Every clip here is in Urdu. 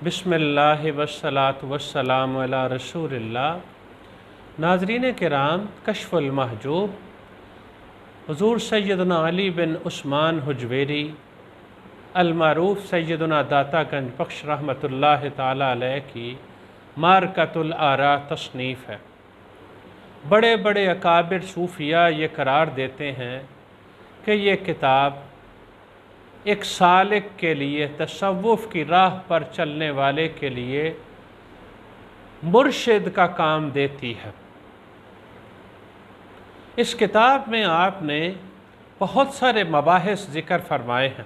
بسم اللہ والصلاۃ والسلام علی رسول اللہ۔ ناظرین کرام، کشف المحجوب حضور سیدنا علی بن عثمان حجویری المعروف سیدنا داتا گنج بخش رحمۃ اللہ تعالی علیہ کی معرکۃ الآراء تصنیف ہے۔ بڑے بڑے اکابر صوفیاء یہ قرار دیتے ہیں کہ یہ کتاب ایک سالک کے لیے، تصوف کی راہ پر چلنے والے کے لیے مرشد کا کام دیتی ہے۔ اس کتاب میں آپ نے بہت سارے مباحث ذکر فرمائے ہیں،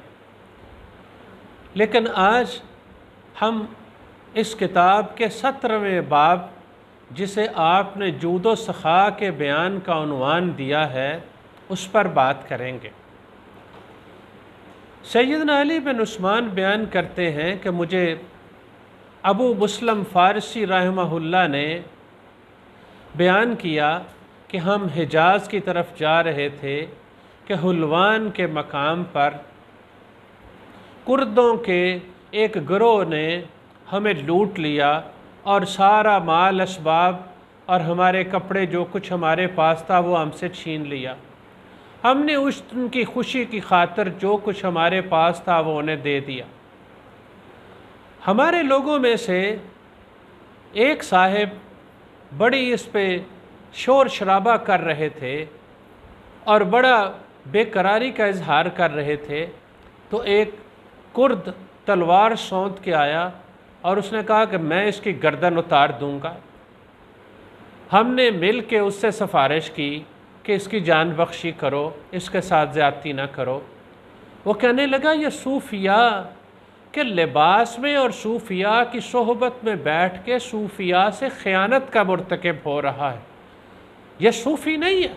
لیکن آج ہم اس کتاب کے 17ویں باب، جسے آپ نے جود و سخا کے بیان کا عنوان دیا ہے، اس پر بات کریں گے۔ سیدنا علی بن عثمان بیان کرتے ہیں کہ مجھے ابو مسلم فارسی رحمہ اللہ نے بیان کیا کہ ہم حجاز کی طرف جا رہے تھے کہ حلوان کے مقام پر کردوں کے ایک گروہ نے ہمیں لوٹ لیا اور سارا مال اسباب اور ہمارے کپڑے جو کچھ ہمارے پاس تھا وہ ہم سے چھین لیا۔ ہم نے ان کی خوشی کی خاطر جو کچھ ہمارے پاس تھا وہ انہیں دے دیا۔ ہمارے لوگوں میں سے ایک صاحب بڑی اس پہ شور شرابہ کر رہے تھے اور بڑا بے قراری کا اظہار کر رہے تھے، تو ایک کرد تلوار سونت کے آیا اور اس نے کہا کہ میں اس کی گردن اتار دوں گا۔ ہم نے مل کے اس سے سفارش کی کہ اس کی جان بخشی کرو، اس کے ساتھ زیادتی نہ کرو۔ وہ کہنے لگا یہ صوفیاء کے لباس میں اور صوفیاء کی صحبت میں بیٹھ کے صوفیاء سے خیانت کا مرتکب ہو رہا ہے، یہ صوفی نہیں ہے۔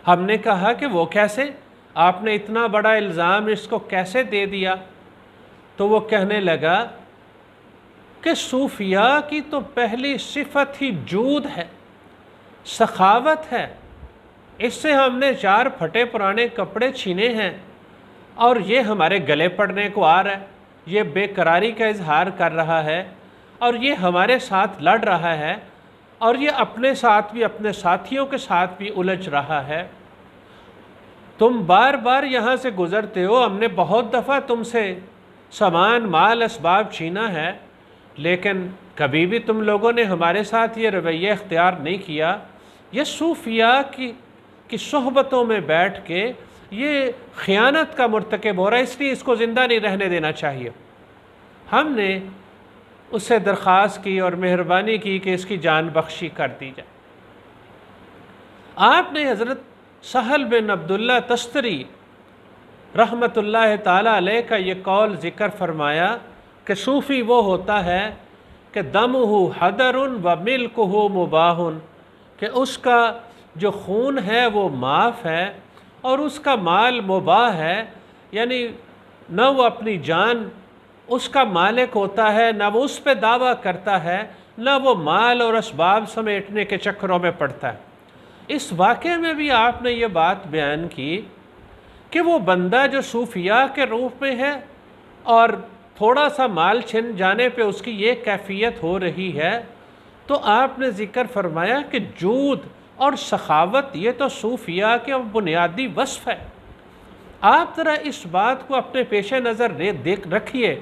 ہم نے کہا کہ وہ کیسے؟ آپ نے اتنا بڑا الزام اس کو کیسے دے دیا؟ تو وہ کہنے لگا کہ صوفیاء کی تو پہلی صفت ہی جود ہے، سخاوت ہے۔ اس سے ہم نے 4 پھٹے پرانے کپڑے چھینے ہیں اور یہ ہمارے گلے پڑنے کو آ رہا ہے، یہ بے قراری کا اظہار کر رہا ہے اور یہ ہمارے ساتھ لڑ رہا ہے اور یہ اپنے ساتھ بھی اپنے ساتھیوں کے ساتھ بھی الجھ رہا ہے۔ تم بار بار یہاں سے گزرتے ہو، ہم نے بہت دفعہ تم سے سامان مال اسباب چھینا ہے، لیکن کبھی بھی تم لوگوں نے ہمارے ساتھ یہ رویہ اختیار نہیں کیا۔ یہ صوفیاء کی صحبتوں میں بیٹھ کے یہ خیانت کا مرتکب ہو رہا ہے، اس لیے اس کو زندہ نہیں رہنے دینا چاہیے۔ ہم نے اس سے درخواست کی اور مہربانی کی کہ اس کی جان بخشی کر دی جائے۔ آپ نے حضرت سہل بن عبداللہ تستری رحمۃ اللہ تعالی علیہ کا یہ قول ذکر فرمایا کہ صوفی وہ ہوتا ہے کہ دمہ حدر و ملکہ مباح، کہ اس کا جو خون ہے وہ معاف ہے اور اس کا مال مباح ہے، یعنی نہ وہ اپنی جان اس کا مالک ہوتا ہے، نہ وہ اس پہ دعویٰ کرتا ہے، نہ وہ مال اور اسباب سمیٹنے کے چکروں میں پڑتا ہے۔ اس واقعے میں بھی آپ نے یہ بات بیان کی کہ وہ بندہ جو صوفیاء کے روپ میں ہے اور تھوڑا سا مال چھن جانے پہ اس کی یہ کیفیت ہو رہی ہے، تو آپ نے ذکر فرمایا کہ جود اور سخاوت یہ تو صوفیاء کے بنیادی وصف ہے۔ آپ ذرا اس بات کو اپنے پیش نظر رکھیے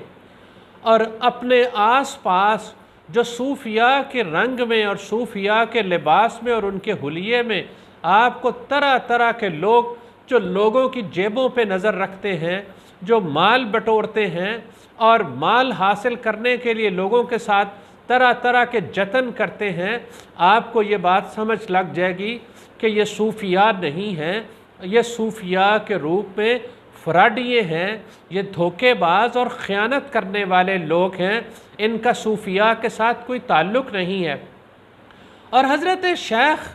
اور اپنے آس پاس جو صوفیاء کے رنگ میں اور صوفیاء کے لباس میں اور ان کے حلیے میں آپ کو طرح طرح کے لوگ جو لوگوں کی جیبوں پہ نظر رکھتے ہیں، جو مال بٹورتے ہیں اور مال حاصل کرنے کے لیے لوگوں کے ساتھ طرح طرح کے جتن کرتے ہیں، آپ کو یہ بات سمجھ لگ جائے گی کہ یہ صوفیاء نہیں ہیں، یہ صوفیاء کے روپ میں فراڈیے ہیں، یہ دھوکے باز اور خیانت کرنے والے لوگ ہیں، ان کا صوفیاء کے ساتھ کوئی تعلق نہیں ہے۔ اور حضرت شیخ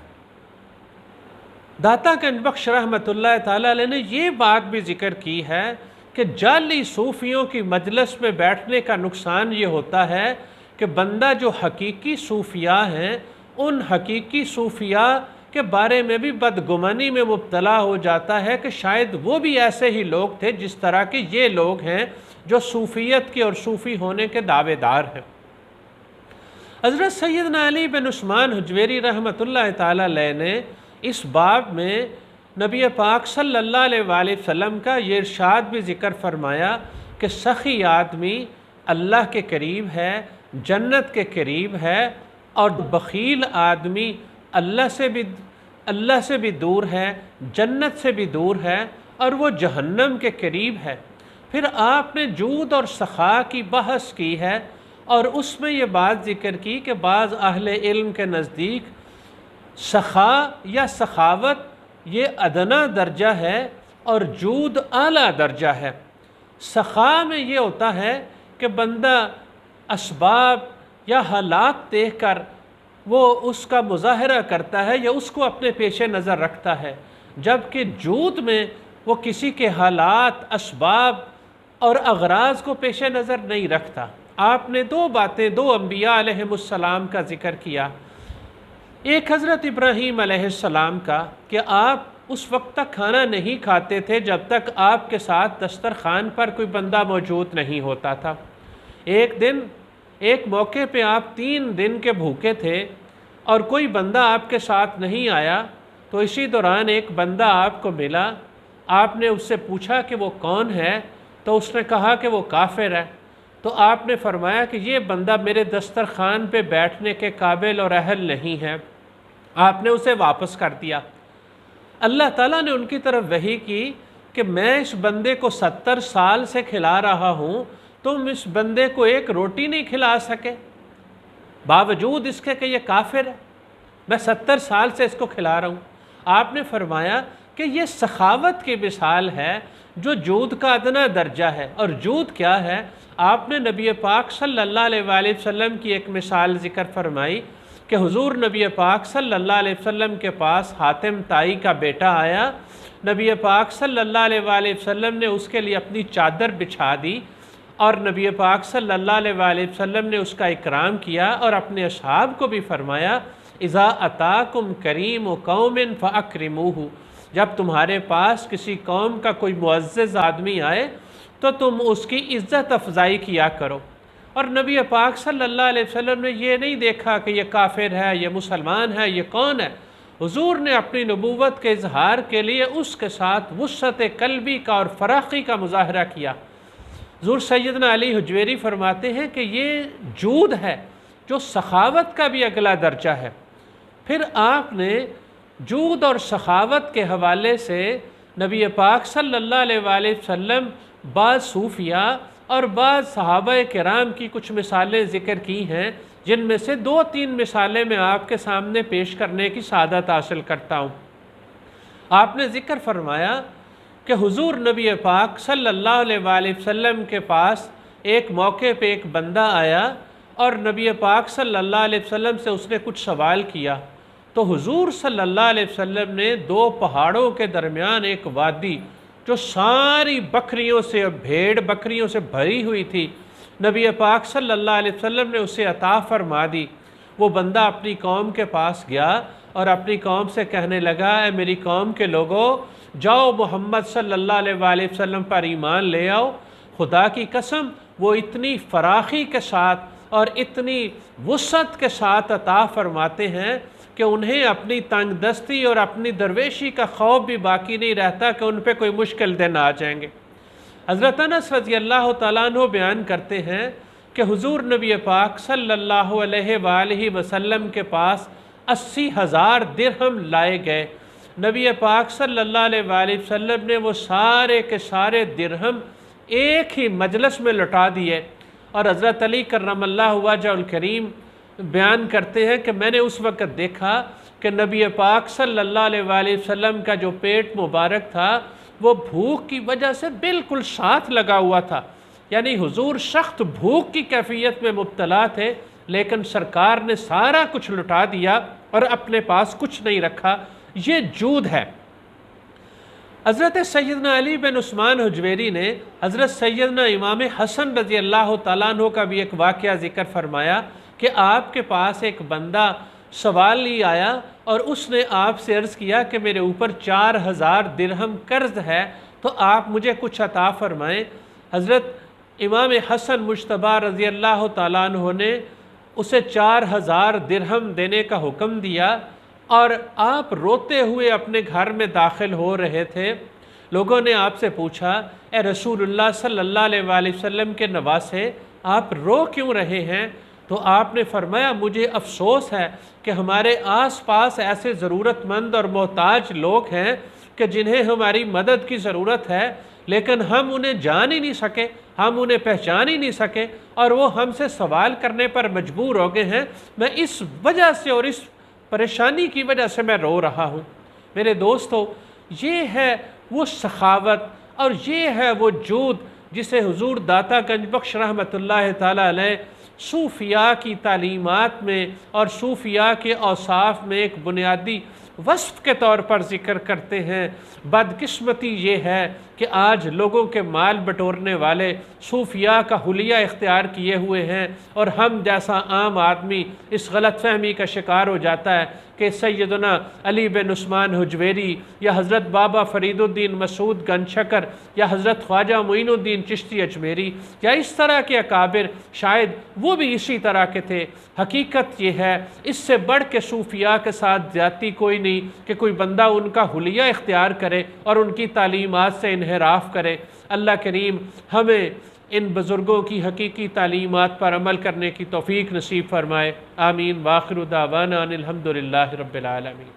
داتا گنج بخش رحمۃ اللہ تعالی علیہ نے یہ بات بھی ذکر کی ہے کہ جعلی صوفیوں کی مجلس میں بیٹھنے کا نقصان یہ ہوتا ہے کہ بندہ جو حقیقی صوفیاء ہیں ان حقیقی صوفیاء کے بارے میں بھی بدگمانی میں مبتلا ہو جاتا ہے کہ شاید وہ بھی ایسے ہی لوگ تھے جس طرح کے یہ لوگ ہیں جو صوفیت کے اور صوفی ہونے کے دعوے دار ہیں۔ حضرت سیدنا علی بن عثمان حجویری رحمۃ اللہ تعالیٰ علیہ نے اس باب میں نبی پاک صلی اللہ علیہ وآلہ وسلم کا یہ ارشاد بھی ذکر فرمایا کہ سخی آدمی اللہ کے قریب ہے، جنت کے قریب ہے، اور بخیل آدمی اللہ سے بھی دور ہے، جنت سے بھی دور ہے، اور وہ جہنم کے قریب ہے۔ پھر آپ نے جود اور سخا کی بحث کی ہے، اور اس میں یہ بات ذکر کی کہ بعض اہل علم کے نزدیک سخا یا سخاوت یہ ادنا درجہ ہے اور جود اعلیٰ درجہ ہے۔ سخا میں یہ ہوتا ہے کہ بندہ اسباب یا حالات دیکھ کر وہ اس کا مظاہرہ کرتا ہے یا اس کو اپنے پیش نظر رکھتا ہے، جبکہ جود میں وہ کسی کے حالات، اسباب اور اغراض کو پیش نظر نہیں رکھتا۔ آپ نے دو باتیں دو انبیاء علیہم السلام کا ذکر کیا، ایک حضرت ابراہیم علیہ السلام کا کہ آپ اس وقت تک کھانا نہیں کھاتے تھے جب تک آپ کے ساتھ دسترخوان پر کوئی بندہ موجود نہیں ہوتا تھا۔ ایک موقع پہ آپ 3 دن کے بھوکے تھے اور کوئی بندہ آپ کے ساتھ نہیں آیا، تو اسی دوران ایک بندہ آپ کو ملا، آپ نے اس سے پوچھا کہ وہ کون ہے، تو اس نے کہا کہ وہ کافر ہے۔ تو آپ نے فرمایا کہ یہ بندہ میرے دسترخوان پہ بیٹھنے کے قابل اور اہل نہیں ہے، آپ نے اسے واپس کر دیا۔ اللہ تعالیٰ نے ان کی طرف وحی کی کہ میں اس بندے کو 70 سال سے کھلا رہا ہوں، تم اس بندے کو ایک روٹی نہیں کھلا سکے، باوجود اس کے کہ یہ کافر ہے، میں 70 سال سے اس کو کھلا رہا ہوں۔ آپ نے فرمایا کہ یہ سخاوت کی مثال ہے جو جود کا ادنا درجہ ہے۔ اور جود کیا ہے؟ آپ نے نبی پاک صلی اللہ علیہ وآلہ وسلم کی ایک مثال ذکر فرمائی کہ حضور نبی پاک صلی اللہ علیہ وسلم کے پاس حاتم طائی کا بیٹا آیا، نبی پاک صلی اللہ علیہ وآلہ وسلم نے اس کے لیے اپنی چادر بچھا دی، اور نبی پاک صلی اللہ علیہ وآلہ وسلم نے اس کا اکرام کیا، اور اپنے اصحاب کو بھی فرمایا اذا اتاکم کریم قوم فاکرموہ، جب تمہارے پاس کسی قوم کا کوئی معزز آدمی آئے تو تم اس کی عزت افزائی کیا کرو۔ اور نبی پاک صلی اللہ علیہ وسلم نے یہ نہیں دیکھا کہ یہ کافر ہے، یہ مسلمان ہے، یہ کون ہے۔ حضور نے اپنی نبوت کے اظہار کے لیے اس کے ساتھ وسعت قلبی کا اور فراخی کا مظاہرہ کیا۔ حضور سیدنا علی حجویری فرماتے ہیں کہ یہ جود ہے جو سخاوت کا بھی اگلا درجہ ہے۔ پھر آپ نے جود اور سخاوت کے حوالے سے نبی پاک صلی اللہ علیہ وآلہ وسلم بعض صوفیاء اور بعض صحابہ کرام کی کچھ مثالیں ذکر کی ہیں، جن میں سے 2-3 مثالیں میں آپ کے سامنے پیش کرنے کی سعادت حاصل کرتا ہوں۔ آپ نے ذکر فرمایا کہ حضور نبی پاک صلی اللہ علیہ وآلہ وسلم کے پاس ایک موقع پہ ایک بندہ آیا اور نبی پاک صلی اللہ علیہ وسلم سے اس نے کچھ سوال کیا، تو حضور صلی اللہ علیہ وسلم نے 2 پہاڑوں کے درمیان ایک وادی جو ساری بکریوں سے، بھیڑ بکریوں سے بھری ہوئی تھی، نبی پاک صلی اللہ علیہ وسلم نے اسے عطا فرما دی۔ وہ بندہ اپنی قوم کے پاس گیا اور اپنی قوم سے کہنے لگا، اے میری قوم کے لوگوں، جاؤ محمد صلی اللہ علیہ وآلہ وسلم پر ایمان لے آؤ۔ خدا کی قسم وہ اتنی فراخی کے ساتھ اور اتنی وسعت کے ساتھ عطا فرماتے ہیں کہ انہیں اپنی تنگ دستی اور اپنی درویشی کا خوف بھی باقی نہیں رہتا کہ ان پہ کوئی مشکل دن آ جائیں گے۔ حضرت انس رضی اللہ تعالیٰ عنہ بیان کرتے ہیں کہ حضور نبی پاک صلی اللہ علیہ وآلہ وسلم کے پاس 80,000 درہم لائے گئے۔ نبی پاک صلی اللہ علیہ وآلہ وسلم نے وہ سارے کے سارے درہم ایک ہی مجلس میں لٹا دیے، اور حضرت علی کرم اللہ وجہ الکریم بیان کرتے ہیں کہ میں نے اس وقت دیکھا کہ نبی پاک صلی اللہ علیہ وآلہ وسلم کا جو پیٹ مبارک تھا وہ بھوک کی وجہ سے بالکل ساتھ لگا ہوا تھا، یعنی حضور سخت بھوک کی کیفیت میں مبتلا تھے، لیکن سرکار نے سارا کچھ لٹا دیا اور اپنے پاس کچھ نہیں رکھا۔ یہ جود ہے۔ حضرت سیدنا علی بن عثمان حجویری نے حضرت سیدنا امام حسن رضی اللہ تعالیٰ عنہ کا بھی ایک واقعہ ذکر فرمایا کہ آپ کے پاس ایک بندہ سوال لی آیا اور اس نے آپ سے عرض کیا کہ میرے اوپر 4,000 درہم قرض ہے، تو آپ مجھے کچھ عطا فرمائیں۔ حضرت امام حسن مجتبی رضی اللہ تعالیٰ عنہ نے اسے 4000 درہم دینے کا حکم دیا، اور آپ روتے ہوئے اپنے گھر میں داخل ہو رہے تھے۔ لوگوں نے آپ سے پوچھا، اے رسول اللہ صلی اللہ علیہ وآلہ وسلم کے نواسے، آپ رو کیوں رہے ہیں؟ تو آپ نے فرمایا، مجھے افسوس ہے کہ ہمارے آس پاس ایسے ضرورت مند اور محتاج لوگ ہیں کہ جنہیں ہماری مدد کی ضرورت ہے، لیکن ہم انہیں جان ہی نہیں سکے، ہم انہیں پہچان ہی نہیں سکے، اور وہ ہم سے سوال کرنے پر مجبور ہو گئے ہیں۔ میں اس وجہ سے اور اس پریشانی کی وجہ سے میں رو رہا ہوں۔ میرے دوستو، یہ ہے وہ سخاوت اور یہ ہے وہ جود جسے حضور داتا گنج بخش رحمۃ اللہ تعالیٰ علیہ صوفیاء کی تعلیمات میں اور صوفیاء کے اوصاف میں ایک بنیادی وصف کے طور پر ذکر کرتے ہیں۔ بدقسمتی یہ ہے کہ آج لوگوں کے مال بٹورنے والے صوفیاء کا حلیہ اختیار کیے ہوئے ہیں، اور ہم جیسا عام آدمی اس غلط فہمی کا شکار ہو جاتا ہے کہ سیدنا علی بن عثمان حجویری یا حضرت بابا فرید الدین مسعود گنج شکر یا حضرت خواجہ معین الدین چشتی اجمیری یا اس طرح کے اکابر شاید وہ بھی اسی طرح کے تھے۔ حقیقت یہ ہے، اس سے بڑھ کے صوفیاء کے ساتھ زیادتی کوئی نہیں کہ کوئی بندہ ان کا حلیہ اختیار کرے اور ان کی تعلیمات سے انحراف کرے۔ اللہ کریم ہمیں ان بزرگوں کی حقیقی تعلیمات پر عمل کرنے کی توفیق نصیب فرمائے۔ آمین۔ وآخر دعوانا ان الحمد للہ رب العالمین۔